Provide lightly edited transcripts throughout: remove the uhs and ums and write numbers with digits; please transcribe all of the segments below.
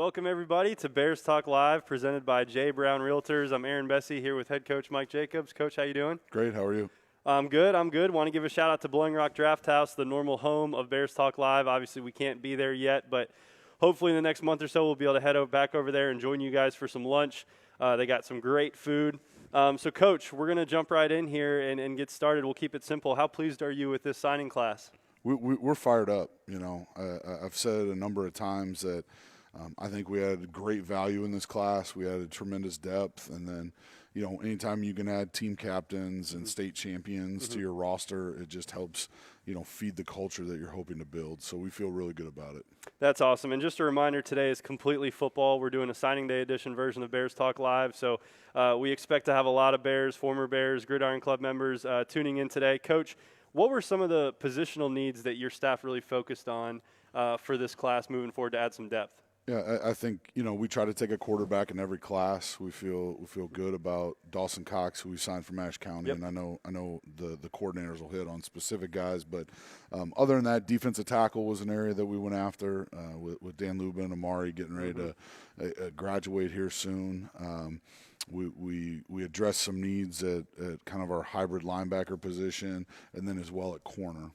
Welcome, everybody, to Bears Talk Live, presented by J. Brown Realtors. I'm Aaron Bessie here with head coach Mike Jacobs. Coach, how you doing? Great. How are you? I'm good. Want to give a shout-out to Blowing Rock Draft House, the normal home of Bears Talk Live. Obviously, we can't be there yet, but hopefully in the next month or so we'll be able to head back over there and join you guys for some lunch. They got some great food. So, Coach, we're going to jump right in here and get started. We'll keep it simple. How pleased are you with this signing class? We're fired up. You know, I've said a number of times that I think we had great value in this class. We had a tremendous depth, and then, you know, anytime you can add team captains and state champions to your roster, it just helps, you know, feed the culture that you're hoping to build. So we feel really good about it. That's awesome. And just a reminder, today is completely football. We're doing a signing day edition version of Bears Talk Live. So we expect to have a lot of Bears, former Bears, Gridiron Club members tuning in today. Coach, what were some of the positional needs that your staff really focused on for this class moving forward to add some depth? Yeah, I think, you know, we try to take a quarterback in every class. We feel good about Dawson Cox, who we signed from Ashe County, and I know the coordinators will hit on specific guys, but other than that, defensive tackle was an area that we went after with Dan Lubin and Amari getting ready to graduate here soon. We addressed some needs at kind of our hybrid linebacker position, and then as well at corner.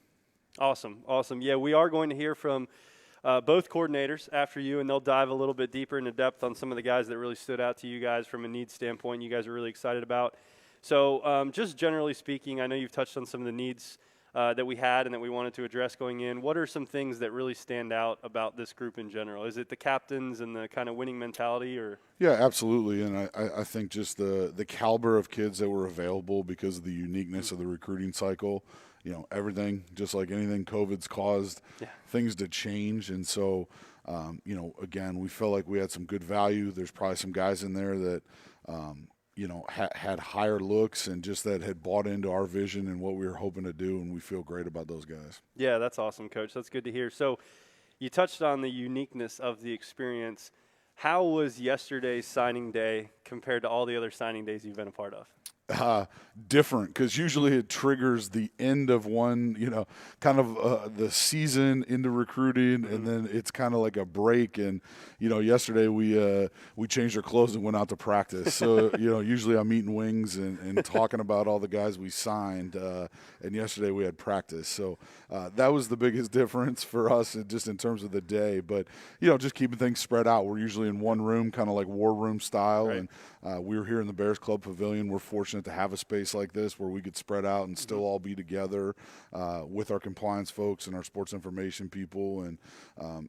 Awesome. Yeah, we are going to hear from both coordinators after you, and they'll dive a little bit deeper into depth on some of the guys that really stood out to you guys from a needs standpoint you guys are really excited about. So just generally speaking, I know you've touched on some of the needs that we had and that we wanted to address going in. What are some things that really stand out about this group in general? Is it the captains and the kind of winning mentality? Or? Yeah, absolutely. And I think just the caliber of kids that were available because of the uniqueness of the recruiting cycle. You know, everything, just like anything, COVID's caused things to change. And so, you know, again, we felt like we had some good value. There's probably some guys in there that, you know, had higher looks and just that had bought into our vision and what we were hoping to do, and we feel great about those guys. Yeah, that's awesome, Coach. That's good to hear. So you touched on the uniqueness of the experience. How was yesterday's signing day compared to all the other signing days you've been a part of? Different, because usually it triggers the end of one, you know, kind of the season into recruiting, and then it's kind of like a break. And, you know, yesterday we changed our clothes and went out to practice. So, you know, usually I'm eating wings and talking about all the guys we signed, and yesterday we had practice. So that was the biggest difference for us just in terms of the day. But, you know, just keeping things spread out. We're usually in one room, kind of like war room style, right. And we were here in the Bears Club Pavilion. We're fortunate to have a space like this where we could spread out and still all be together with our compliance folks and our sports information people, and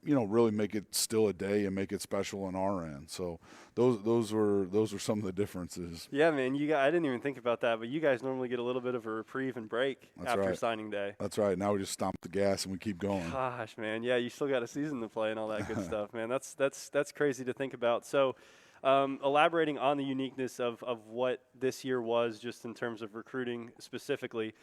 you know, really make it still a day and make it special on our end. So those were some of the differences. Yeah, man. I didn't even think about that, but you guys normally get a little bit of a reprieve and break after signing day. That's right. Now we just stomp the gas and we keep going. Gosh, man. Yeah, you still got a season to play and all that good stuff, man. That's crazy to think about. So. Elaborating on the uniqueness of what this year was just in terms of recruiting specifically,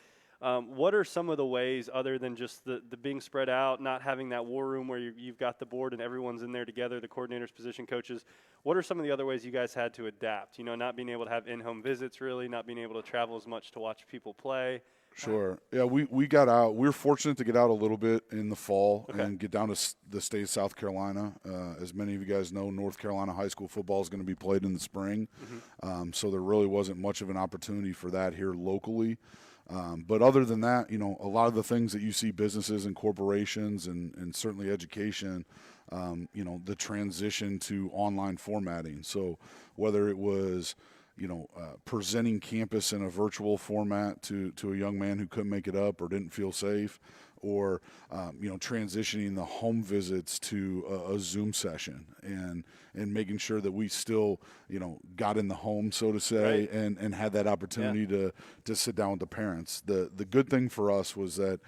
what are some of the ways other than just the being spread out, not having that war room where you've got the board and everyone's in there together, the coordinators, position coaches, what are some of the other ways you guys had to adapt? You know, not being able to have in-home visits really, not being able to travel as much to watch people play. Sure. Yeah, we got out. We were fortunate to get out a little bit in the fall and get down to the state of South Carolina. As many of you guys know, North Carolina high school football is going to be played in the spring. So there really wasn't much of an opportunity for that here locally. But other than that, you know, a lot of the things that you see businesses and corporations and certainly education, you know, the transition to online formatting. So whether it was – you know, presenting campus in a virtual format to a young man who couldn't make it up or didn't feel safe, or, you know, transitioning the home visits to a Zoom session and making sure that we still, you know, got in the home, so to say, and had that opportunity to sit down with the parents. The good thing for us was that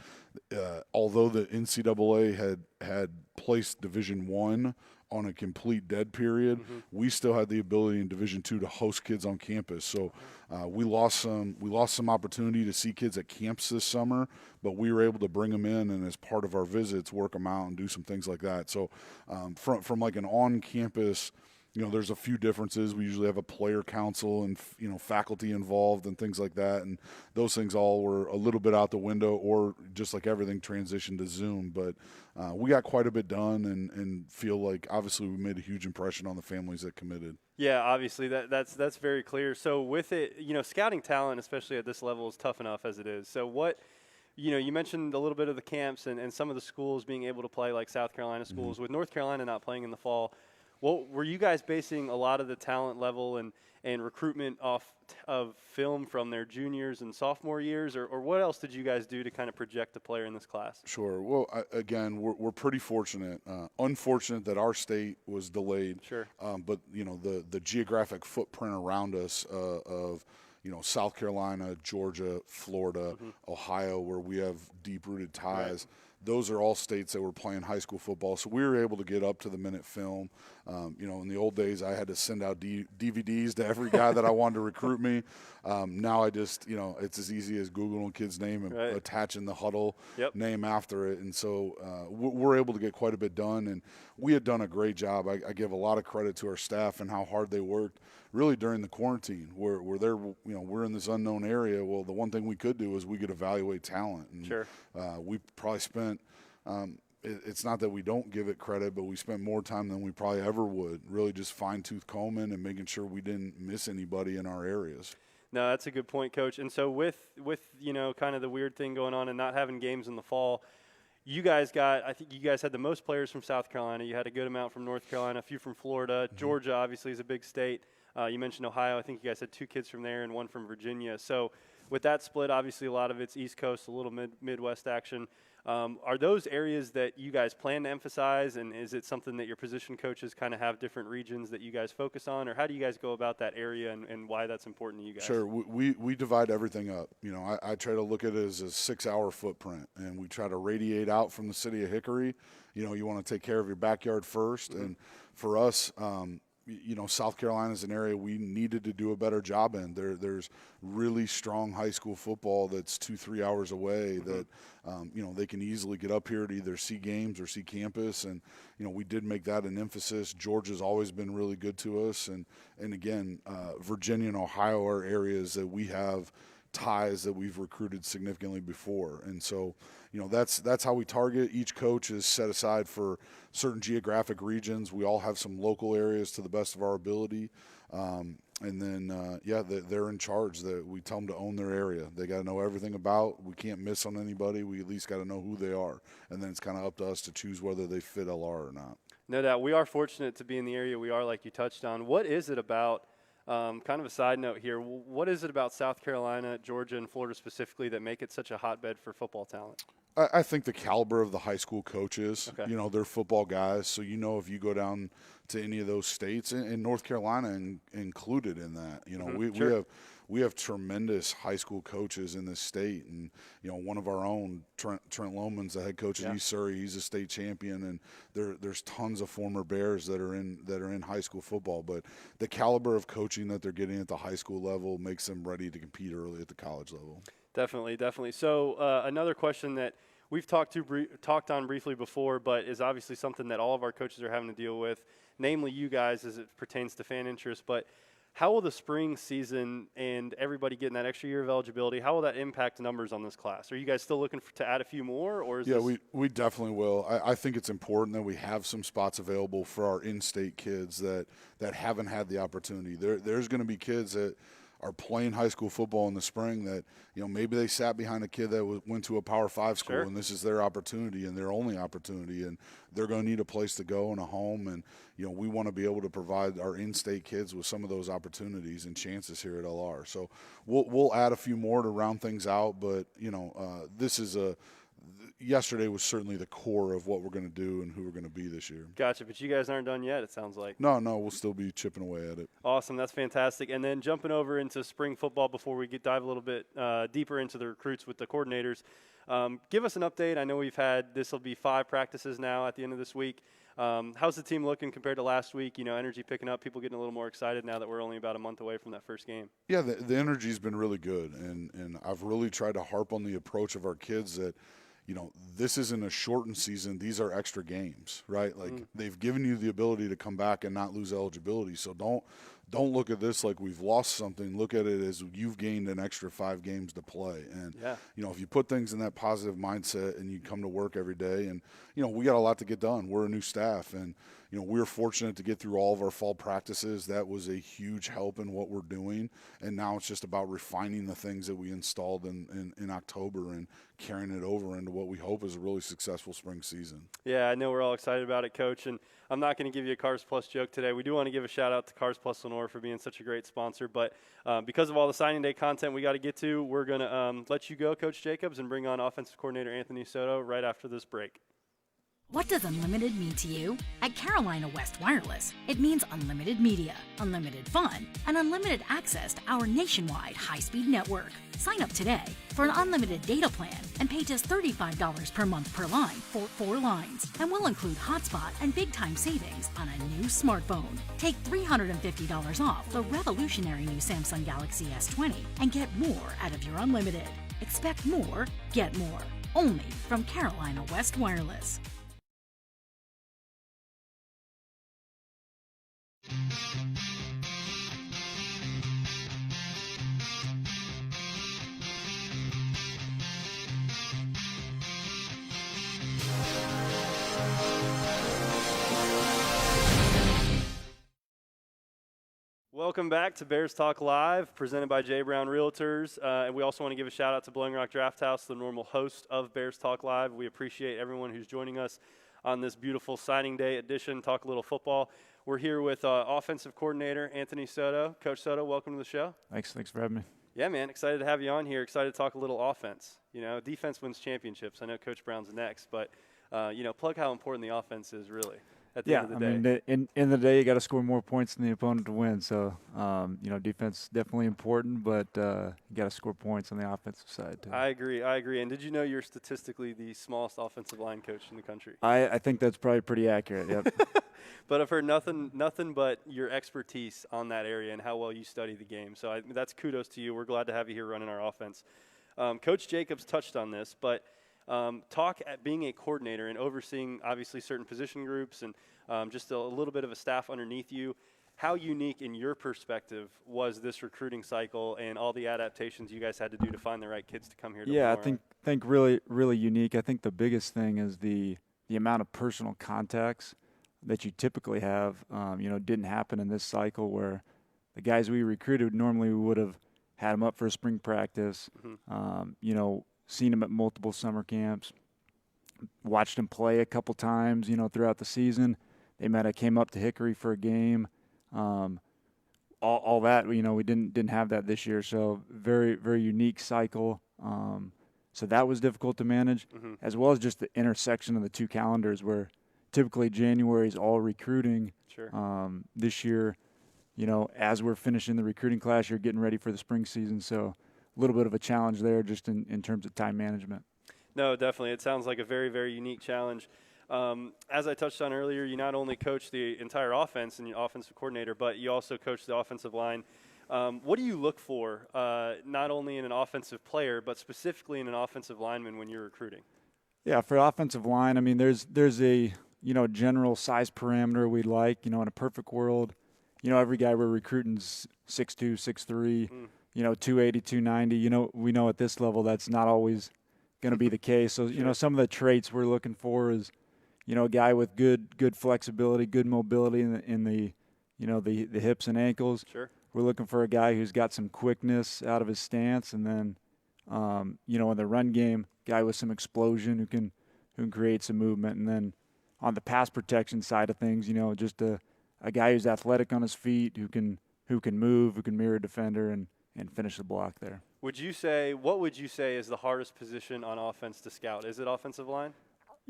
although the NCAA had placed Division I on a complete dead period, we still had the ability in Division II to host kids on campus. So we lost some opportunity to see kids at camps this summer, but we were able to bring them in and as part of our visits work them out and do some things like that. So from like an on-campus there's a few differences. We usually have a player council and, faculty involved and things like that. And those things all were a little bit out the window, or just like everything transitioned to Zoom. But we got quite a bit done and feel like obviously we made a huge impression on the families that committed. Yeah, obviously that's very clear. So with it, scouting talent, especially at this level, is tough enough as it is. So what, you mentioned a little bit of the camps and some of the schools being able to play, like South Carolina schools. Mm-hmm. With North Carolina not playing in the fall, what were you guys basing a lot of the talent level and recruitment off of film from their juniors and sophomore years, or what else did you guys do to kind of project the player in this class? Sure. Well, again, we're pretty fortunate. Unfortunate that our state was delayed. Sure. But the geographic footprint around us of South Carolina, Georgia, Florida, Ohio, where we have deep-rooted ties. Right. Those are all states that were playing high school football, so we were able to get up to the minute film. In the old days, I had to send out DVDs to every guy that I wanted to recruit me. Now I just, it's as easy as Googling a kid's name and attaching the HUDL name after it. And so we're able to get quite a bit done, and we had done a great job. I give a lot of credit to our staff and how hard they worked really during the quarantine where they're, we're in this unknown area. Well, the one thing we could do is we could evaluate talent. And, sure. We probably spent it's not that we don't give it credit, but we spent more time than we probably ever would, really just fine-tooth combing and making sure we didn't miss anybody in our areas. No, that's a good point, Coach. And so with kind of the weird thing going on and not having games in the fall, I think you guys had the most players from South Carolina. You had a good amount from North Carolina, a few from Florida. Georgia, obviously, is a big state. You mentioned Ohio. I think you guys had 2 kids from there and 1 from Virginia. So with that split, obviously a lot of it's East Coast, a little Midwest action. Are those areas that you guys plan to emphasize, and is it something that your position coaches kind of have different regions that you guys focus on, or how do you guys go about that area and why that's important to you guys? Sure. We divide everything up. I try to look at it as a 6-hour footprint, and we try to radiate out from the city of Hickory. You want to take care of your backyard first, and for us, South Carolina is an area we needed to do a better job in. There's really strong high school football that's 2-3 hours away that, they can easily get up here to either see games or see campus. And, we did make that an emphasis. Georgia's always been really good to us. And again, Virginia and Ohio are areas that we have ties that we've recruited significantly before. And so, that's how we target. Each coach is set aside for certain geographic regions. We all have some local areas to the best of our ability. And then, they're in charge. That we tell them to own their area. They got to know everything about. We can't miss on anybody. We at least got to know who they are. And then it's kind of up to us to choose whether they fit LR or not. No doubt. We are fortunate to be in the area we are, like you touched on. What is it about, kind of a side note here, what is it about South Carolina, Georgia, and Florida specifically that make it such a hotbed for football talent? I think the caliber of the high school coaches, they're football guys. So, if you go down to any of those states, and North Carolina included in that, we have tremendous high school coaches in this state. And, one of our own, Trent Loman's the head coach at East Surrey. He's a state champion. And there's tons of former Bears that are in high school football. But the caliber of coaching that they're getting at the high school level makes them ready to compete early at the college level. Definitely. So another question that we've talked on briefly before, but is obviously something that all of our coaches are having to deal with, namely you guys as it pertains to fan interest. But how will the spring season and everybody getting that extra year of eligibility, how will that impact numbers on this class? Are you guys still looking to add a few more? Or we definitely will. I think it's important that we have some spots available for our in-state kids that haven't had the opportunity. There's going to be kids that are playing high school football in the spring that, maybe they sat behind a kid that went to a Power 5 school, and this is their opportunity and their only opportunity, and they're going to need a place to go and a home. And, we want to be able to provide our in-state kids with some of those opportunities and chances here at LR. So we'll add a few more to round things out, but, yesterday was certainly the core of what we're going to do and who we're going to be this year. Gotcha, but you guys aren't done yet, it sounds like. No, we'll still be chipping away at it. Awesome, that's fantastic. And then jumping over into spring football before we dive a little bit deeper into the recruits with the coordinators, give us an update. I know this will be 5 practices now at the end of this week. How's the team looking compared to last week? Energy picking up, people getting a little more excited now that we're only about a month away from that first game. Yeah, the energy's been really good, and I've really tried to harp on the approach of our kids that, this isn't a shortened season. These are extra games, right? Like they've given you the ability to come back and not lose eligibility. So don't look at this like we've lost something. Look at it as you've gained an extra 5 games to play. And, if you put things in that positive mindset and you come to work every day and, we got a lot to get done. We're a new staff and, we're fortunate to get through all of our fall practices. That was a huge help in what we're doing. And now it's just about refining the things that we installed in October and carrying it over into what we hope is a really successful spring season. Yeah, I know we're all excited about it, Coach. And I'm not going to give you a Cars Plus joke today. We do want to give a shout out to Cars Plus Lenoir for being such a great sponsor. But because of all the signing day content we got to get to, we're going to let you go, Coach Jacobs, and bring on offensive coordinator Anthony Soto right after this break. What does unlimited mean to you? At Carolina West Wireless, it means unlimited media, unlimited fun, and unlimited access to our nationwide high-speed network. Sign up today for an unlimited data plan and pay just $35 per month per line for 4 lines. And we'll include hotspot and big-time savings on a new smartphone. Take $350 off the revolutionary new Samsung Galaxy S20 and get more out of your unlimited. Expect more, get more. Only from Carolina West Wireless. Welcome back to Bears Talk Live, presented by J. Brown Realtors. And we also want to give a shout out to Blowing Rock Draft House, the normal host of Bears Talk Live. We appreciate everyone who's joining us on this beautiful signing day edition, Talk a Little Football. We're here with offensive coordinator Anthony Soto. Coach Soto, welcome to the show. Thanks for having me. Yeah, man, excited to have you on here. Excited to talk a little offense. Defense wins championships. I know Coach Brown's next, but plug how important the offense is really at the end of the day. In the day, you got to score more points than the opponent to win. So, defense is definitely important, but you got to score points on the offensive side too. I agree. And did you know you're statistically the smallest offensive line coach in the country? I think that's probably pretty accurate. Yep. But I've heard nothing but your expertise on that area and how well you study the game. So that's kudos to you. We're glad to have you here running our offense. Coach Jacobs touched on this, but talk at being a coordinator and overseeing obviously certain position groups and just a little bit of a staff underneath you. How unique in your perspective was this recruiting cycle and all the adaptations you guys had to do to find the right kids to come here to Yeah, I think really, really unique. I think the biggest thing is the amount of personal contacts that you typically have, didn't happen in this cycle where the guys we recruited normally we would have had them up for a spring practice, seen them at multiple summer camps, watched them play a couple times, throughout the season. They might have came up to Hickory for a game. All that, we didn't have that this year. So very, very unique cycle. So that was difficult to manage, as well as just the intersection of the two calendars where typically January is all recruiting. Sure. This year, as we're finishing the recruiting class, you're getting ready for the spring season. So a little bit of a challenge there just in terms of time management. No, definitely. It sounds like a very, very unique challenge. As I touched on earlier, you not only coach the entire offense and you're offensive coordinator, but you also coach the offensive line. What do you look for, not only in an offensive player, but specifically in an offensive lineman when you're recruiting? Yeah, for offensive line, I mean, there's a general size parameter we'd like. In a perfect world, every guy we're recruiting is 6'2", 6'3", 280, 290. We know at this level that's not always going to be the case. So, some of the traits we're looking for is, a guy with good flexibility, good mobility in the hips and ankles. Sure. We're looking for a guy who's got some quickness out of his stance, and then, in the run game, guy with some explosion who can create some movement. And then on the pass protection side of things, just a guy who's athletic on his feet, who can move, who can mirror a defender and finish the block there. What would you say is the hardest position on offense to scout? Is it offensive line?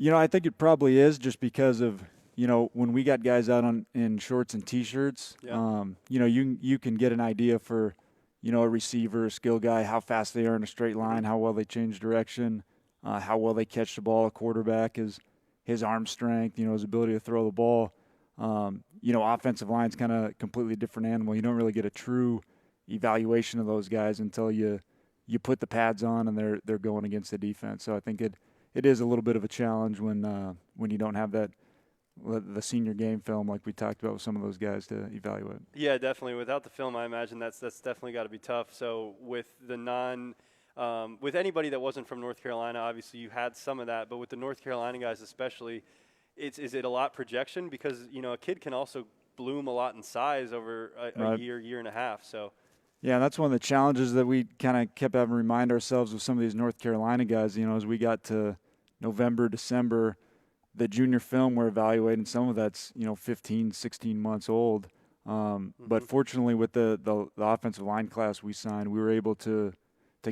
I think it probably is, just because of, when we got guys out in shorts and T-shirts, yeah. You can get an idea for, a receiver, a skill guy, how fast they are in a straight line, how well they change direction, how well they catch the ball. A quarterback is his arm strength, his ability to throw the ball. Offensive line's kind of a completely different animal. You don't really get a true evaluation of those guys until you put the pads on and they're going against the defense. So I think it is a little bit of a challenge when you don't have that the senior game film like we talked about with some of those guys to evaluate. Yeah, definitely. Without the film, I imagine that's definitely got to be tough. So with the with anybody that wasn't from North Carolina, obviously you had some of that, but with the North Carolina guys especially, is it a lot projection? Because, a kid can also bloom a lot in size over a year and a half. So. Yeah, that's one of the challenges that we kind of kept having to remind ourselves with some of these North Carolina guys, as we got to November, December, the junior film we're evaluating, some of that's, 15, 16 months old. But fortunately with the offensive line class we signed, we were able to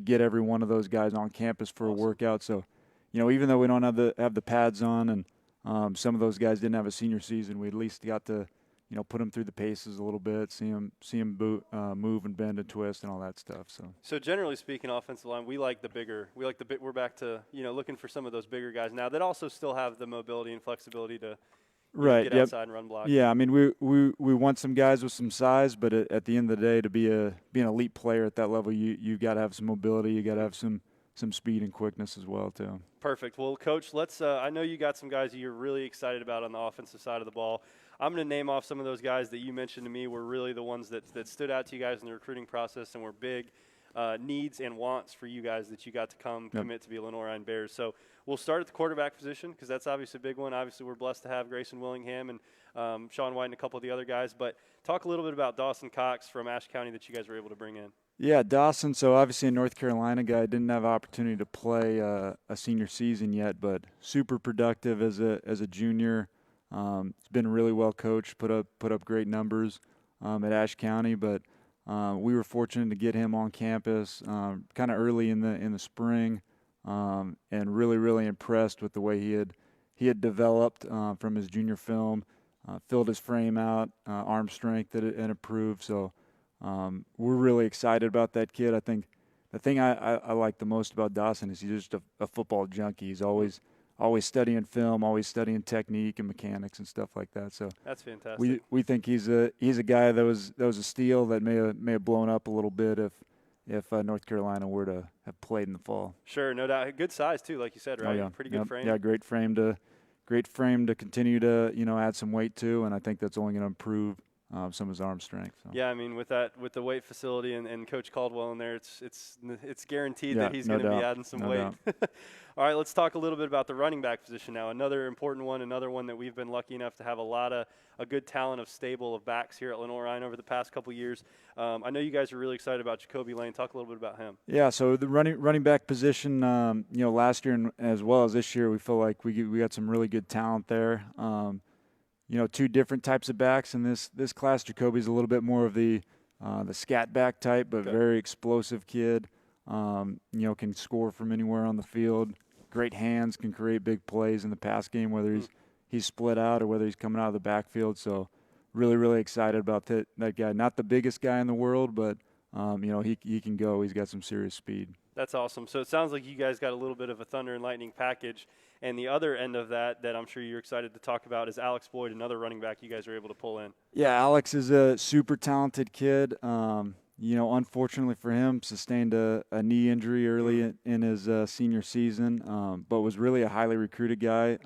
get every one of those guys on campus for a workout. So, even though we don't have the pads on and some of those guys didn't have a senior season, we at least got to put them through the paces a little bit, see them move and bend and twist and all that stuff. So generally speaking, offensive line, we're back to, looking for some of those bigger guys now that also still have the mobility and flexibility to get outside and run block. Yeah, I mean, we want some guys with some size, but at the end of the day, to be an elite player at that level, you got to have some mobility, you got to have some speed and quickness as well too. Perfect. Well, Coach, let's. I know you got some guys you're really excited about on the offensive side of the ball. I'm going to name off some of those guys that you mentioned to me were really the ones that stood out to you guys in the recruiting process and were big needs and wants for you guys that you got to commit to be Lenoir-Rhyne Bears. So we'll start at the quarterback position because that's obviously a big one. Obviously, we're blessed to have Grayson Willingham and Sean White and a couple of the other guys. But talk a little bit about Dawson Cox from Ashe County that you guys were able to bring in. Yeah, Dawson, so obviously a North Carolina guy, didn't have opportunity to play a senior season yet, but super productive as a junior. He's been really well coached, put up great numbers at Ashe County, but we were fortunate to get him on campus kind of early in the spring, and really impressed with the way he had developed from his junior film, filled his frame out, arm strength and improved. So we're really excited about that kid. I think the thing I like the most about Dawson is he's just a football junkie. He's always studying film, always studying technique and mechanics and stuff like that. So that's fantastic. We think he's a guy that was a steal that may have blown up a little bit if North Carolina were to have played in the fall. Sure, no doubt. Good size too, like you said, right? Oh, yeah. Pretty good frame. Yeah, great frame to continue to add some weight to, and I think that's only going to improve some of his arm strength. So. Yeah, I mean, with the weight facility and Coach Caldwell in there, it's guaranteed that he's going to be adding some weight. All right, let's talk a little bit about the running back position now. Another important one, another one that we've been lucky enough to have a good talent of stable of backs here at Lenoir-Rhyne over the past couple years. I know you guys are really excited about Jakobe Lane. Talk a little bit about him. Yeah, so the running back position, last year and as well as this year, we feel like we got some really good talent there. Two different types of backs in this class. Jakobe's a little bit more of the scat back type, but very explosive kid. Can score from anywhere on the field. Great hands, can create big plays in the pass game, whether he's split out or whether he's coming out of the backfield. So really excited about that guy. Not the biggest guy in the world, but he can go. He's got some serious speed. That's awesome. So it sounds like you guys got a little bit of a thunder and lightning package. And the other end of that I'm sure you're excited to talk about is Alex Boyd, another running back you guys are able to pull in. Yeah, Alex is a super talented kid. Unfortunately for him, sustained a knee injury early in his senior season, but was really a highly recruited guy.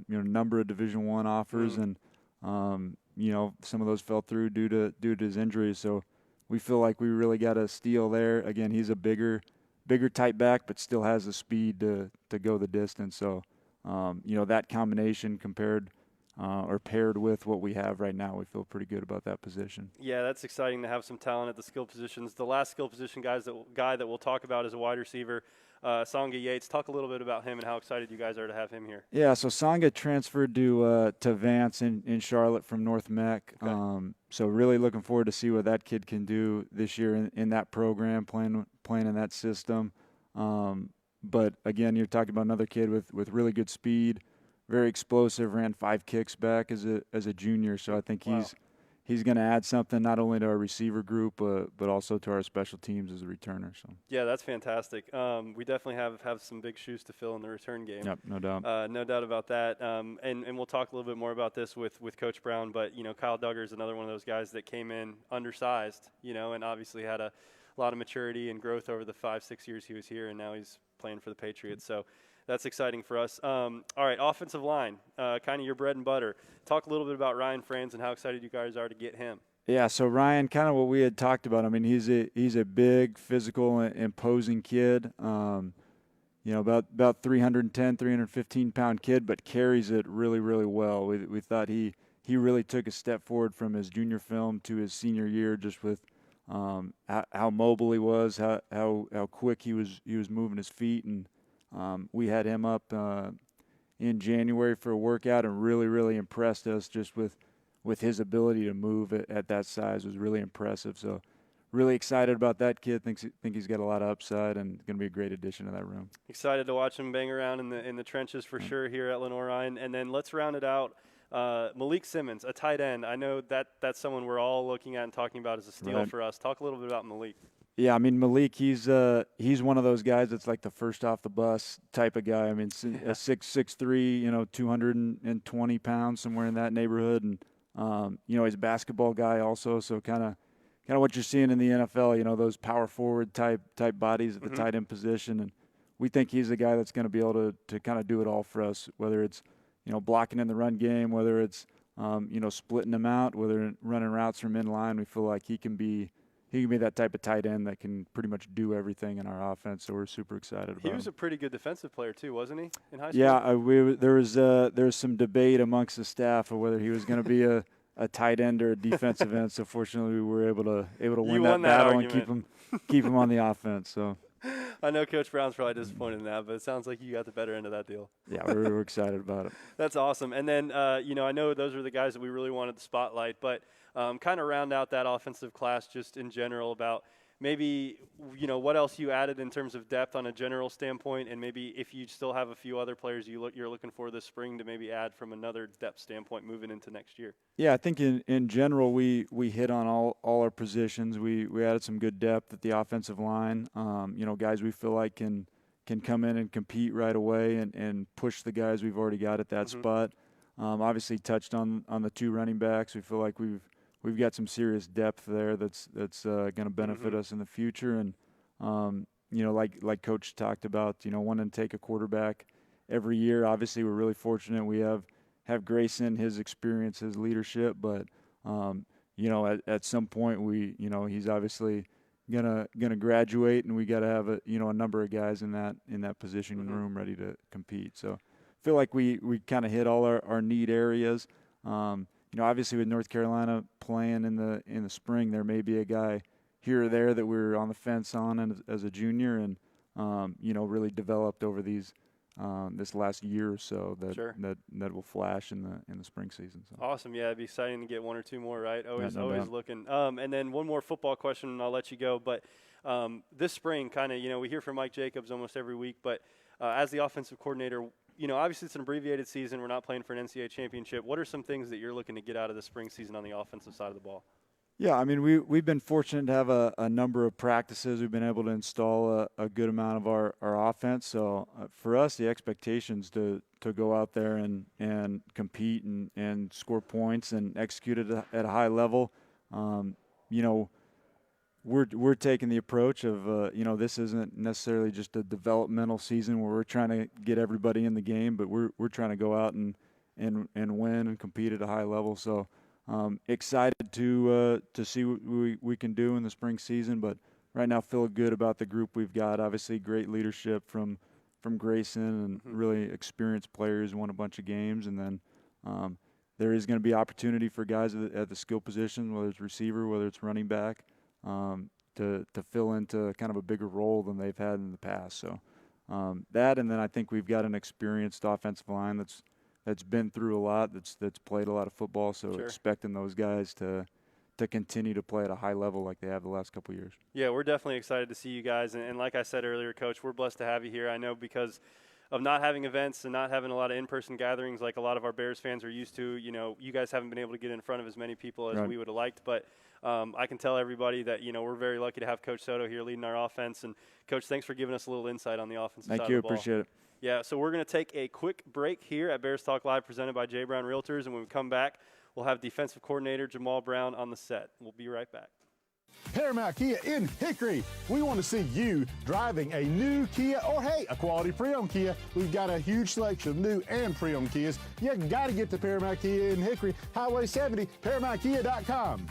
Number of Division I offers, and some of those fell through due to his injuries. So we feel like we really got a steal there. Again, he's a bigger type back, but still has the speed to go the distance. So that combination paired with what we have right now, we feel pretty good about that position. Yeah, that's exciting to have some talent at the skill positions. The last skill position guy that we'll talk about is a wide receiver, Songa Yates. Talk a little bit about him and how excited you guys are to have him here. Yeah, so Songa transferred to Vance in Charlotte from North Mech. Okay. So really looking forward to see what that kid can do this year in that program, playing in that system. But again, you're talking about another kid with really good speed, very explosive, ran 5 kicks back as a junior. So I think he's going to add something not only to our receiver group, but also to our special teams as a returner. So yeah, that's fantastic. We definitely have some big shoes to fill in the return game. Yep, no doubt. No doubt about that. And we'll talk a little bit more about this with Coach Brown. But Kyle Duggar is another one of those guys that came in undersized, and obviously had a lot of maturity and growth over the 5-6 years he was here, and now he's playing for the Patriots. So That's exciting for us. All right, offensive line, kind of your bread and butter. Talk a little bit about Ryan Frans and how excited you guys are to get him. Yeah, so Ryan, kind of what we had talked about. I mean, he's a big, physical, imposing kid. About 310, 315-pound kid, but carries it really, really well. We thought he really took a step forward from his junior film to his senior year, just with how mobile he was, how quick he was moving his feet, and we had him up in January for a workout, and really, really impressed us just with his ability to move at that size. Was really impressive. So really excited about that kid. Think he's got a lot of upside and going to be a great addition to that room. Excited to watch him bang around in the trenches for sure here at Lenoir-Rhyne. And then let's round it out. Malik Simmons, a tight end. I know that's someone we're all looking at and talking about as a steal for us. Talk a little bit about Malik. Yeah, I mean, Malik, he's one of those guys that's like the first off the bus type of guy. I mean, a 6'3", 220 pounds, somewhere in that neighborhood. And, he's a basketball guy also, so kind of what you're seeing in the NFL, those power forward type bodies at the tight end position. And we think he's a guy that's going to be able to kind of do it all for us, whether it's, blocking in the run game, whether it's, splitting them out, whether running routes from in line. We feel like he can be that type of tight end that can pretty much do everything in our offense. So we're super excited about him. He was a pretty good defensive player too, wasn't he, in high school? Yeah, there was some debate amongst the staff of whether he was going to be a tight end or a defensive end. So fortunately, we were able to win that battle and keep him on the offense. So I know Coach Brown's probably disappointed in that, but it sounds like you got the better end of that deal. Yeah, we're excited about it. That's awesome. And then I know those are the guys that we really wanted to spotlight, but kind of round out that offensive class just in general about maybe, what else you added in terms of depth on a general standpoint, and maybe if you still have a few other players you're looking for this spring to maybe add from another depth standpoint moving into next year. Yeah, I think in general we hit on all our positions. We added some good depth at the offensive line. Guys we feel like can come in and compete right away and push the guys we've already got at that spot. Obviously touched on the two running backs. We feel like we've got some serious depth there that's going to benefit us in the future. And, like Coach talked about, wanting to take a quarterback every year. Obviously, we're really fortunate. We have Grayson, his experience, his leadership. But, at some point he's obviously gonna graduate, and we got to have a number of guys in that position room ready to compete. So I feel like we kind of hit all our need areas. Obviously with North Carolina playing in the spring, there may be a guy here or there that we're on the fence on as a junior, and really developed over this last year or so that will flash in the spring season. So. Awesome, yeah, it'd be exciting to get one or two more, right? Always looking. And then one more football question, and I'll let you go. But this spring, kind of, we hear from Mike Jacobs almost every week, but as the offensive coordinator. Obviously it's an abbreviated season. We're not playing for an NCAA championship. What are some things that you're looking to get out of the spring season on the offensive side of the ball? Yeah, I mean, we've been fortunate to have a number of practices. We've been able to install a good amount of our offense. So for us, the expectations to go out there and compete and score points and execute at a high level, We're taking the approach of, this isn't necessarily just a developmental season where we're trying to get everybody in the game, but we're trying to go out and win and compete at a high level. So excited to see what we can do in the spring season, but right now feel good about the group we've got. Obviously great leadership from Grayson and really experienced players, won a bunch of games. And then there is going to be opportunity for guys at the skill position, whether it's receiver, whether it's running back, to fill into kind of a bigger role than they've had in the past. So that, and then I think we've got an experienced offensive line that's been through a lot, that's played a lot of football. So expecting those guys to continue to play at a high level like they have the last couple of years. Yeah, we're definitely excited to see you guys. And like I said earlier, Coach, we're blessed to have you here. I know because of not having events and not having a lot of in-person gatherings like a lot of our Bears fans are used to, you guys haven't been able to get in front of as many people as we would have liked. But I can tell everybody that, we're very lucky to have Coach Soto here leading our offense. And, Coach, thanks for giving us a little insight on the offensive side of the ball. Thank you. Appreciate it. Yeah, so we're going to take a quick break here at Bears Talk Live presented by J. Brown Realtors. And when we come back, we'll have defensive coordinator Jahmal Brown on the set. We'll be right back. Paramount Kia in Hickory. We want to see you driving a new Kia or, hey, a quality pre-owned Kia. We've got a huge selection of new and pre-owned Kias. You got to get to Paramount Kia in Hickory, Highway 70, ParamountKia.com.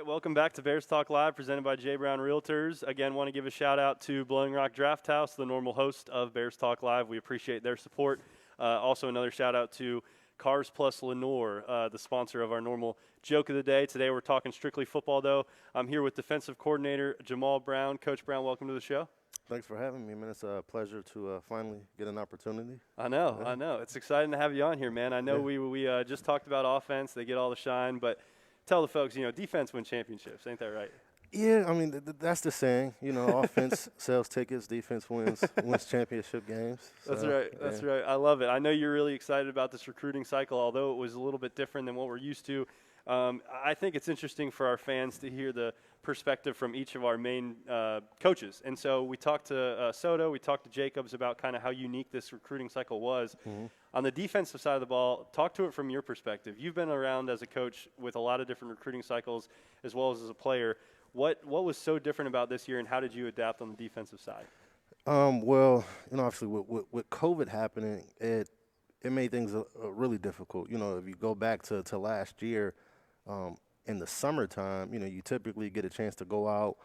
Welcome back to Bears Talk Live, presented by J. Brown Realtors. Again, want to give a shout-out to Blowing Rock Draft House, the normal host of Bears Talk Live. We appreciate their support. Also, another shout-out to Cars Plus Lenoir, the sponsor of our normal joke of the day. Today, we're talking strictly football, though. I'm here with defensive coordinator Jahmal Brown. Coach Brown, welcome to the show. Thanks for having me, man. It's a pleasure to finally get an opportunity. I know. It's exciting to have you on here, man. I know we just talked about offense. They get all the shine, but tell the folks, defense wins championships. Ain't that right? Yeah, I mean, that's the saying. Offense sells tickets, defense wins championship games. So, That's right. I love it. I know you're really excited about this recruiting cycle, although it was a little bit different than what we're used to. I think it's interesting for our fans to hear the perspective from each of our main coaches. And so we talked to Soto, we talked to Jacobs about kind of how unique this recruiting cycle was. Mm-hmm. On the defensive side of the ball, talk to it from your perspective. You've been around as a coach with a lot of different recruiting cycles as well as a player. What was so different about this year, and how did you adapt on the defensive side? Well, obviously with COVID happening, it made things really difficult. If you go back to last year, in the summertime, you typically get a chance to go out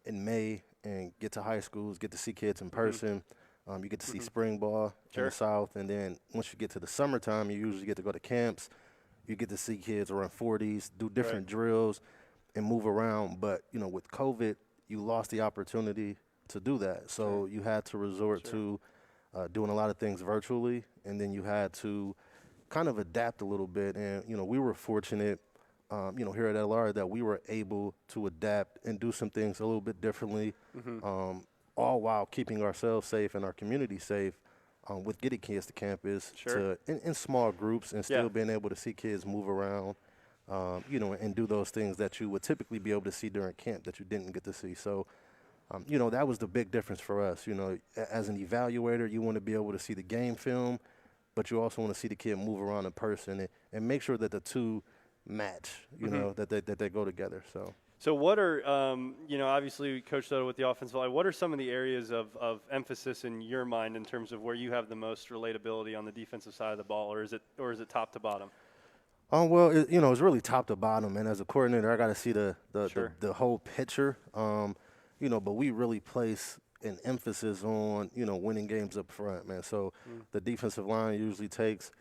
in May and get to high schools, get to see kids in person. You get to see spring ball in the South. And then once you get to the summertime, you usually get to go to camps. You get to see kids around 40s, do different drills, and move around. But, with COVID, you lost the opportunity to do that. So you had to resort to doing a lot of things virtually, and then you had to kind of adapt a little bit. And, we were fortunate here at LR that we were able to adapt and do some things a little bit differently, all while keeping ourselves safe and our community safe with getting kids to campus in small groups and still being able to see kids move around, and do those things that you would typically be able to see during camp that you didn't get to see. So, that was the big difference for us. As an evaluator, you want to be able to see the game film, but you also want to see the kid move around in person and make sure that the two match, that they go together. So what are, obviously Coach Soto with the offensive line, what are some of the areas of emphasis in your mind in terms of where you have the most relatability on the defensive side of the ball, or is it top to bottom? Well, it's really top to bottom, and as a coordinator, I got to see the whole picture. But we really place an emphasis on, winning games up front, man. So the defensive line usually takes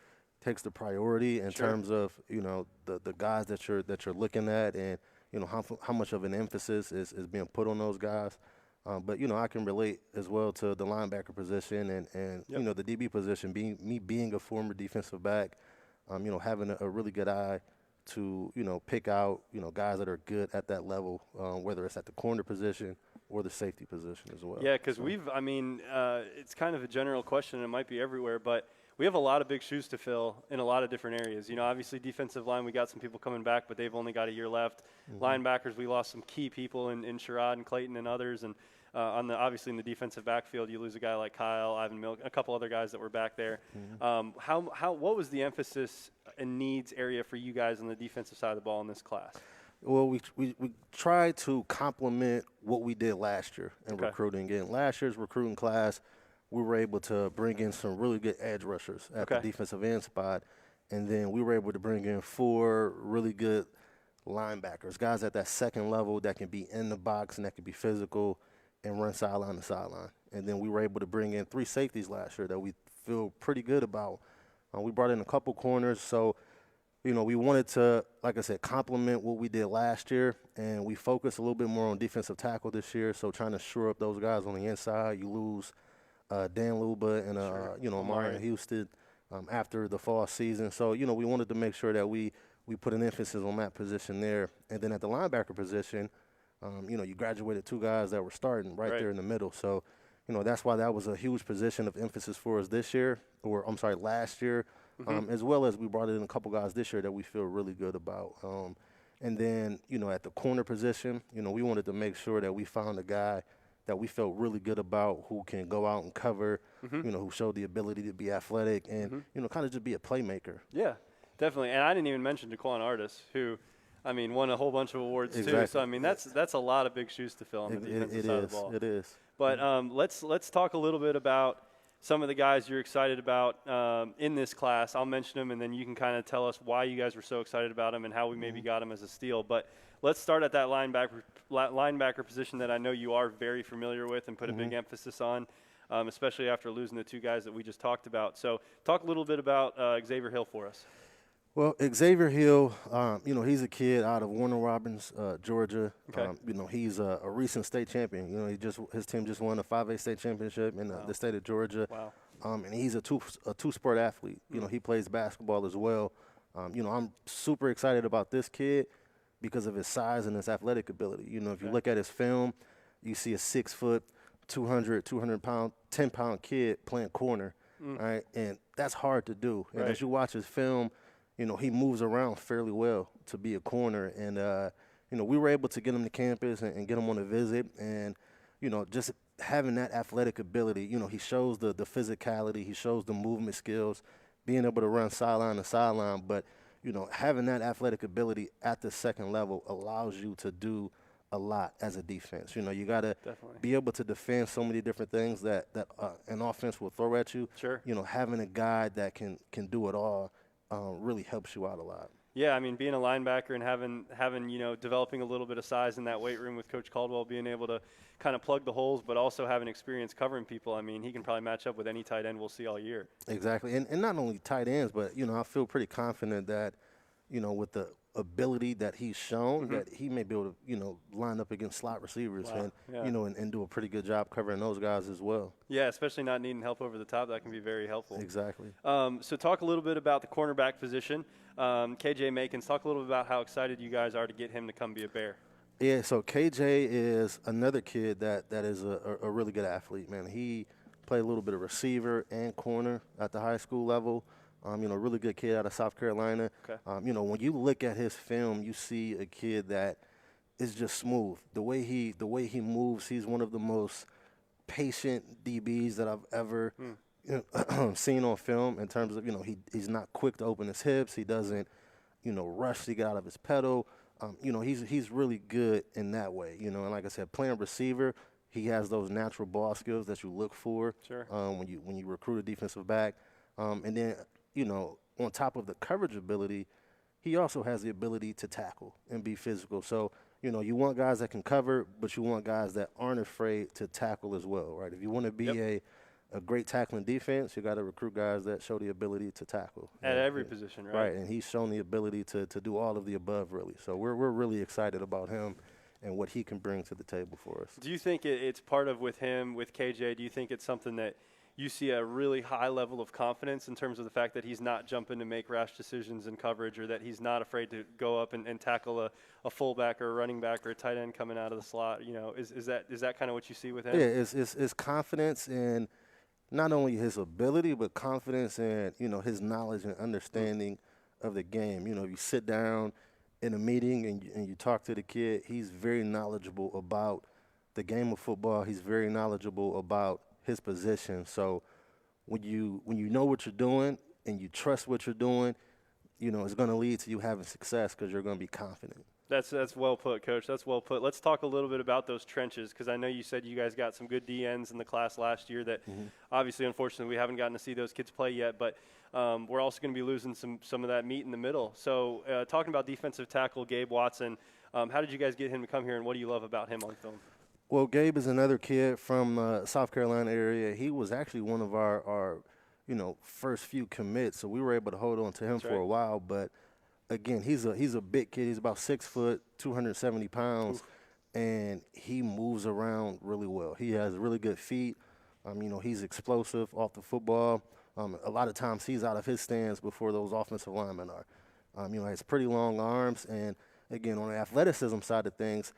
the priority in terms of, the guys that you're looking at and, how much of an emphasis is being put on those guys. But, I can relate as well to the linebacker position and the DB position, being a former defensive back, having a really good eye to, pick out, guys that are good at that level, whether it's at the corner position or the safety position as well. Yeah, because it's kind of a general question, and it might be everywhere, but we have a lot of big shoes to fill in a lot of different areas. Obviously defensive line, we got some people coming back, but they've only got a year left. Linebackers, we lost some key people in Sherrod and Clayton and others. And obviously in the defensive backfield, you lose a guy like Kyle, Ivan Milk, a couple other guys that were back there. What was the emphasis and needs area for you guys on the defensive side of the ball in this class? Well, we tried to complement what we did last year in recruiting. In last year's recruiting class, we were able to bring in some really good edge rushers at the defensive end spot, and then we were able to bring in 4 really good linebackers, guys at that second level that can be in the box and that can be physical and run sideline to sideline. And then we were able to bring in 3 safeties last year that we feel pretty good about. We brought in a couple corners, so we wanted to, like I said, complement what we did last year, and we focused a little bit more on defensive tackle this year, so trying to shore up those guys on the inside. You lose Dan Luba and, Marion Houston after the fall season. So, you know, we wanted to make sure that we put an emphasis on that position there. And then at the linebacker position, you know, you graduated 2 guys that were starting right there in the middle. So, you know, that's why that was a huge position of emphasis for us this year, or I'm sorry, last year, as well as we brought in a couple guys this year that we feel really good about. And then, you know, at the corner position, you know, we wanted to make sure that we found a guy that we felt really good about, who can go out and cover, you know, who showed the ability to be athletic and, you know, kind of just be a playmaker. Yeah, definitely. And I didn't even mention Daquan Artis, who, I mean, won a whole bunch of awards too. So, I mean, that's a lot of big shoes to fill on the defensive side of the ball. It is. But let's talk a little bit about some of the guys you're excited about in this class. I'll mention them, and then you can kind of tell us why you guys were so excited about them and how we maybe got them as a steal. But let's start at that linebacker position that I know you are very familiar with and put a big emphasis on, especially after losing the 2 guys that we just talked about. So talk a little bit about Xavier Hill for us. Well, Xavier Hill, you know, he's a kid out of Warner Robins, Georgia. Okay. You know, he's a recent state champion. You know, his team just won a 5A state championship in the state of Georgia. Wow. And he's a two-sport athlete. You know, he plays basketball as well. You know, I'm super excited about this kid because of his size and his athletic ability. You know, if you look at his film, you see a 6 foot, 200-pound, 10-pound kid playing corner, right? And that's hard to do. And as you watch his film, you know, he moves around fairly well to be a corner. And, you know, we were able to get him to campus and get him on a visit. And, you know, just having that athletic ability, you know, he shows the physicality, he shows the movement skills, being able to run sideline to sideline. But, you know, having that athletic ability at the second level allows you to do a lot as a defense. You know, you got to be able to defend so many different things that an offense will throw at you. Sure. You know, having a guy that can do it all really helps you out a lot. Yeah, I mean, being a linebacker and having you know, developing a little bit of size in that weight room with Coach Caldwell, being able to kind of plug the holes, but also having experience covering people. I mean, he can probably match up with any tight end we'll see all year. Exactly, and not only tight ends, but, you know, I feel pretty confident that, you know, with the ability that he's shown, that he may be able to, you know, line up against slot receivers and, you know, and do a pretty good job covering those guys as well. Yeah, especially not needing help over the top. That can be very helpful. Exactly. So talk a little bit about the cornerback position. KJ Makins, talk a little bit about how excited you guys are to get him to come be a Bear. Yeah, so KJ is another kid that is a really good athlete, man. He played a little bit of receiver and corner at the high school level. You know, really good kid out of South Carolina. Okay. You know, when you look at his film, you see a kid that is just smooth. The way he moves, he's one of the most patient DBs that I've ever seen on film in terms of, you know, he's not quick to open his hips. He doesn't, you know, rush to get out of his pedal. You know, he's really good in that way. You know, and like I said, playing receiver, he has those natural ball skills that you look for when you recruit a defensive back. And then, you know, on top of the coverage ability, he also has the ability to tackle and be physical. So, you know, you want guys that can cover, but you want guys that aren't afraid to tackle as well, right? If you want to be a great tackling defense, you got to recruit guys that show the ability to tackle. At every position, right? Right, and he's shown the ability to do all of the above, really. So we're really excited about him and what he can bring to the table for us. Do you think it's part of with him, with KJ, do you think it's something that you see a really high level of confidence in terms of the fact that he's not jumping to make rash decisions in coverage, or that he's not afraid to go up and tackle a fullback or a running back or a tight end coming out of the slot? You know, is that kind of what you see with him? Yeah, it's confidence in not only his ability, but confidence in, you know, his knowledge and understanding of the game. You know, if you sit down in a meeting and you talk to the kid, he's very knowledgeable about the game of football. He's very knowledgeable about his position. So when you know what you're doing and you trust what you're doing, you know, it's going to lead to you having success because you're going to be confident. That's well put, Coach. That's well put. Let's talk a little bit about those trenches, because I know you said you guys got some good DNs in the class last year that obviously, unfortunately, we haven't gotten to see those kids play yet, but we're also going to be losing some of that meat in the middle. So talking about defensive tackle Gabe Watson, how did you guys get him to come here, and what do you love about him on film? Well, Gabe is another kid from South Carolina area. He was actually one of our you know, first few commits, so we were able to hold on to him for a while. But again, he's a big kid. He's about 6 foot, 270 pounds, and he moves around really well. He has really good feet. You know, he's explosive off the football. A lot of times he's out of his stance before those offensive linemen are. He has pretty long arms, and again, on the athleticism side of things,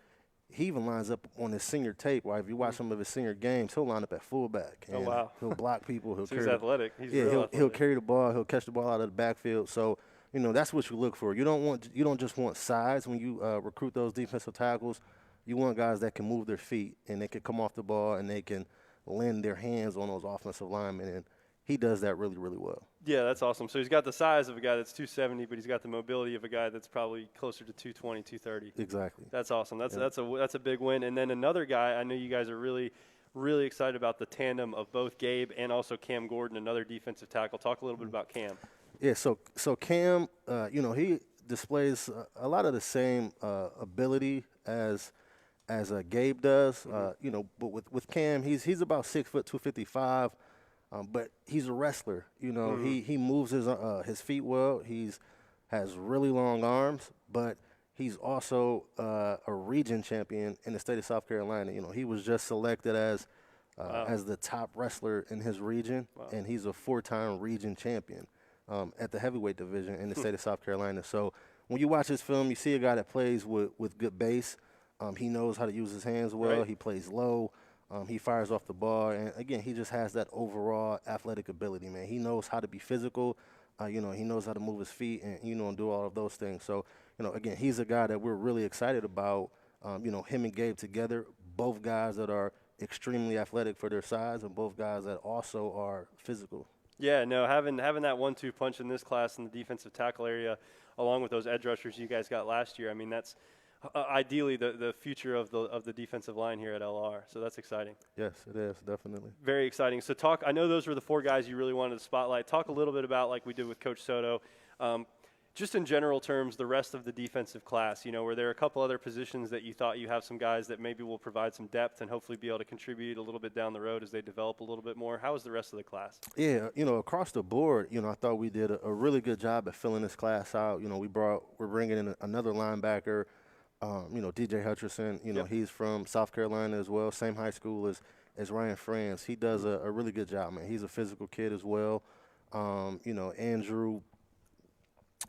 he even lines up on his senior tape. Right? If you watch some of his senior games, he'll line up at fullback. And he'll block people. He's athletic. He'll carry the ball. He'll catch the ball out of the backfield. So, that's what you look for. You don't just want size when you recruit those defensive tackles. You want guys that can move their feet and they can come off the ball and they can lend their hands on those offensive linemen. And he does that really, really well. Yeah, that's awesome. So he's got the size of a guy that's 270, but he's got the mobility of a guy that's probably closer to 220, 230. Exactly. That's awesome. That's a big win. And then another guy, I know you guys are really, really excited about the tandem of both Gabe and also Cam Gordon, another defensive tackle. Talk a little bit about Cam. Yeah, so Cam, he displays a lot of the same ability as Gabe does. But with Cam, he's about 6 foot 255. But he's a wrestler. He moves his feet well. Has really long arms, but he's also a region champion in the state of South Carolina. He was just selected as the top wrestler in his region, and he's a 4-time region champion at the heavyweight division in the state of South Carolina. So when you watch his film, you see a guy that plays with good base. He knows how to use his hands well. Right. He plays low. He fires off the ball, and again, he just has that overall athletic ability, man. He knows how to be physical. He knows how to move his feet and and do all of those things. So, again, he's a guy that we're really excited about. Him and Gabe together, both guys that are extremely athletic for their size, and both guys that also are physical. Yeah, no, having that 1-2 punch in this class in the defensive tackle area, along with those edge rushers you guys got last year. I mean, that's ideally the future of the defensive line here at LR. So that's exciting. Yes, it is, definitely. Very exciting. So I know those were the 4 guys you really wanted to spotlight. Talk a little bit about, like we did with Coach Soto, just in general terms, the rest of the defensive class. Were there a couple other positions that you thought you have some guys that maybe will provide some depth and hopefully be able to contribute a little bit down the road as they develop a little bit more? How was the rest of the class? Yeah, across the board, I thought we did a really good job at filling this class out. We're bringing in another linebacker. DJ Hutcherson, Yep. He's from South Carolina as well, same high school as Ryan Frans. He does a really good job, man. He's a physical kid as well. Andrew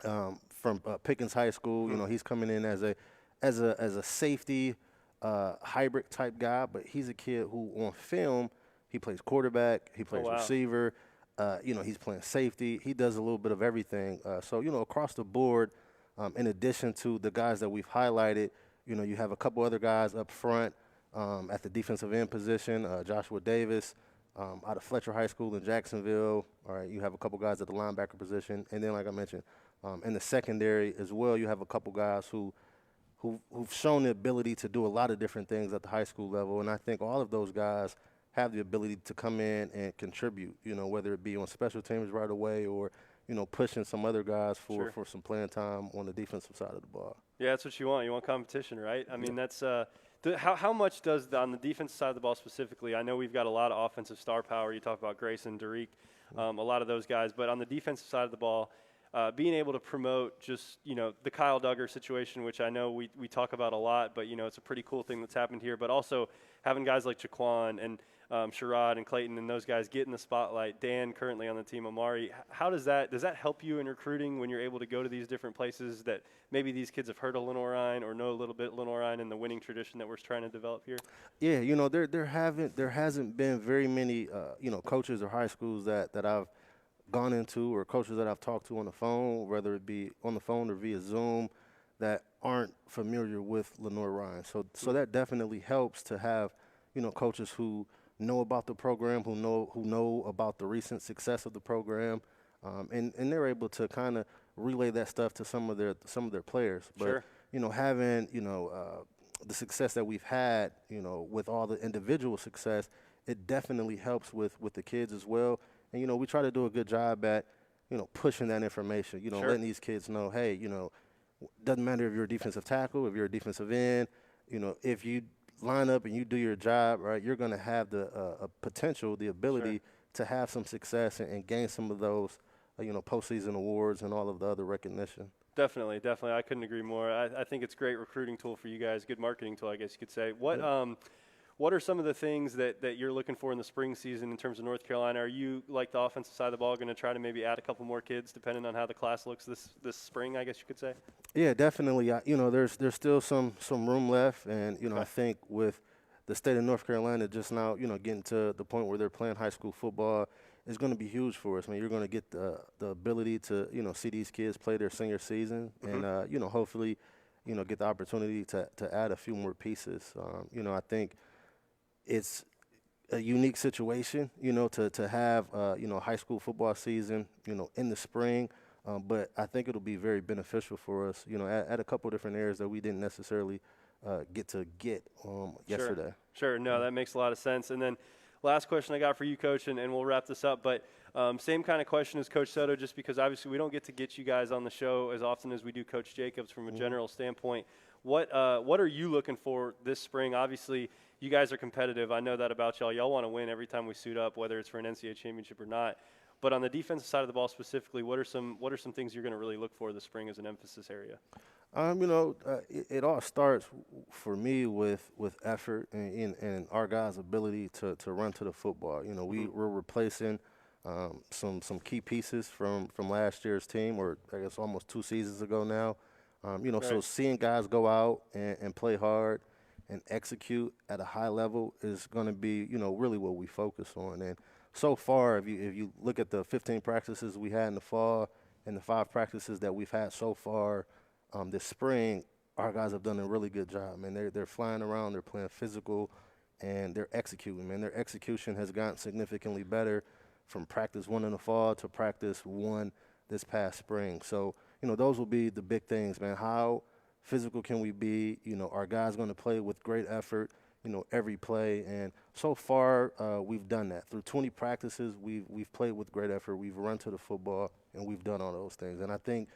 from Pickens High School, he's coming in as a safety hybrid type guy, but he's a kid who on film he plays quarterback, he plays receiver, he's playing safety. He does a little bit of everything. So across the board. In addition to the guys that we've highlighted, you have a couple other guys up front at the defensive end position, Joshua Davis out of Fletcher High School in Jacksonville. All right, you have a couple guys at the linebacker position. And then, like I mentioned, in the secondary as well, you have a couple guys who've shown the ability to do a lot of different things at the high school level. And I think all of those guys have the ability to come in and contribute, whether it be on special teams right away or – pushing some other guys for some playing time on the defensive side of the ball. Yeah, that's what you want. You want competition, right? I mean, that's how much does on the defensive side of the ball specifically? I know we've got a lot of offensive star power. You talk about Grayson, Derek, a lot of those guys. But on the defensive side of the ball, being able to promote just, the Kyle Duggar situation, which I know we talk about a lot, but, it's a pretty cool thing that's happened here. But also having guys like Jaquan and Sherrod and Clayton and those guys get in the spotlight. Dan currently on the team, Amari. How does that help you in recruiting when you're able to go to these different places that maybe these kids have heard of Lenoir-Rhyne or know a little bit Lenoir-Rhyne and the winning tradition that we're trying to develop here? Yeah, there hasn't been very many coaches or high schools that I've gone into or coaches that I've talked to on the phone, whether it be on the phone or via Zoom, that aren't familiar with Lenoir-Rhyne. So that definitely helps to have coaches who know about the program, who know about the recent success of the program, and they're able to kind of relay that stuff to some of their players. But having the success that we've had, with all the individual success, it definitely helps with the kids as well. And we try to do a good job at pushing that information. Letting these kids know, hey, doesn't matter if you're a defensive tackle, if you're a defensive end, if you line up and you do your job, right, you're going to have the potential, the ability to have some success and gain some of those, postseason awards and all of the other recognition. Definitely. I couldn't agree more. I think it's a great recruiting tool for you guys, good marketing tool, I guess you could say. What are some of the things that you're looking for in the spring season in terms of North Carolina? Are you, like the offensive side of the ball, going to try to maybe add a couple more kids depending on how the class looks this spring, I guess you could say? Yeah, definitely. There's still some room left, and I think with the state of North Carolina just now, getting to the point where they're playing high school football is going to be huge for us. I mean, you're going to get the ability to see these kids play their senior season, and hopefully, get the opportunity to add a few more pieces. I think it's a unique situation, to have high school football season, in the spring. But I think it'll be very beneficial for us, at a couple of different areas that we didn't necessarily get yesterday. Sure. No, that makes a lot of sense. And then last question I got for you, Coach, and we'll wrap this up. But same kind of question as Coach Soto, just because obviously we don't get to get you guys on the show as often as we do Coach Jacobs from a general standpoint. What are you looking for this spring? Obviously, you guys are competitive. I know that about y'all. Y'all want to win every time we suit up, whether it's for an NCAA championship or not. But on the defensive side of the ball specifically, what are some things you're going to really look for this spring as an emphasis area? It all starts for me with effort and our guys' ability to run to the football. We're replacing some key pieces from last year's team, or I guess almost 2 seasons ago now. Right. So seeing guys go out and play hard and execute at a high level is going to be, really what we focus on. And so far, if you look at the 15 practices we had in the fall and the 5 practices that we've had so far this spring, our guys have done a really good job. Man, they're flying around, they're playing physical, and they're executing. Man, their execution has gotten significantly better from practice 1 in the fall to practice 1 this past spring. So, those will be the big things, man. How physical can we be? Our guys going to play with great effort, every play. And so far, we've done that. Through 20 practices, we've played with great effort. We've run to the football, and we've done all those things. And I think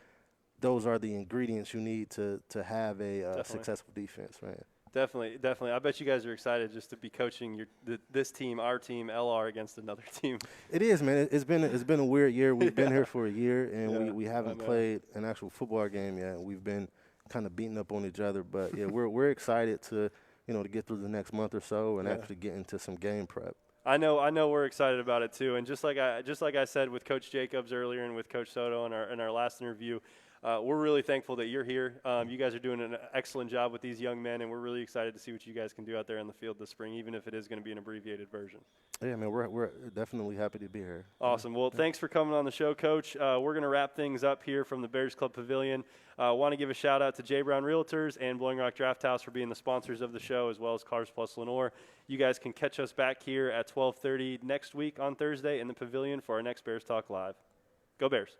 those are the ingredients you need to have a successful defense, right? Definitely. I bet you guys are excited just to be coaching this team, our team, LR, against another team. It is, man. It's been a weird year. We've been here for a year, and we haven't played an actual football game yet. We've been kind of beating up on each other, but yeah, we're excited to get through the next month or so and actually get into some game prep. I know we're excited about it too. And just like I said with Coach Jacobs earlier and with Coach Soto in our last interview, we're really thankful that you're here. You guys are doing an excellent job with these young men, and we're really excited to see what you guys can do out there in the field this spring, even if it is going to be an abbreviated version. Yeah, man, we're definitely happy to be here. Awesome. Well, thanks for coming on the show, Coach. We're going to wrap things up here from the Bears Club Pavilion. I want to give a shout-out to J. Brown Realtors and Blowing Rock Draft House for being the sponsors of the show, as well as Cars Plus Lenoir. You guys can catch us back here at 12:30 next week on Thursday in the Pavilion for our next Bears Talk Live. Go Bears.